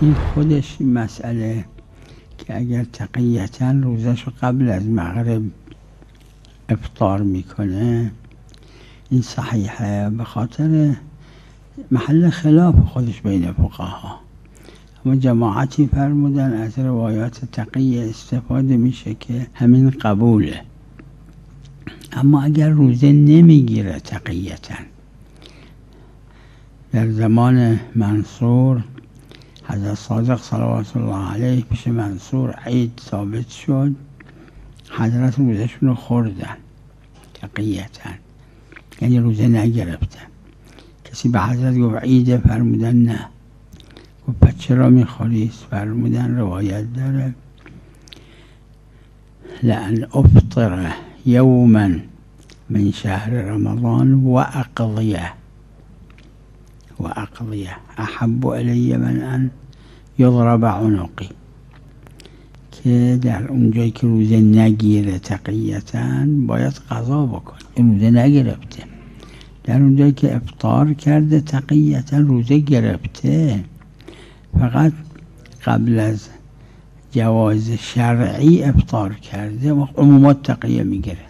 این خودش مسئله که اگر تقیةً روزش قبل از مغرب افطار میکنه این صحیحه، به خاطر محل خلاف خودش بین فقها. اما جماعتی فرمودن از روایات تقیه استفاده میشه که همین قبوله. اما اگر روزه نمیگیره تقیةً، در زمان منصور حضرت صادق صلوات الله علیه پیش منصور عید ثابت شد، حضرت روزشون رو خوردن تقیةً، یعنی روزه نگرفتن. کسی به حضرت گفت عیده؟ فرمودن نه. گفت پس چرا میخوری؟ فرمودن روایت داره لأن افطر یوما من شهر رمضان و اقضیه احب الی من ان یضرب عنقی، که در اونجایی که روزه نگیره تقیةً باید قضا بکنه. این روزه نگرفته، در اونجایی که افطار کرده تقیةً روزه گرفته، فقط قبل از جواز شرعی افطار کرده و عمومات تقیه میگیره.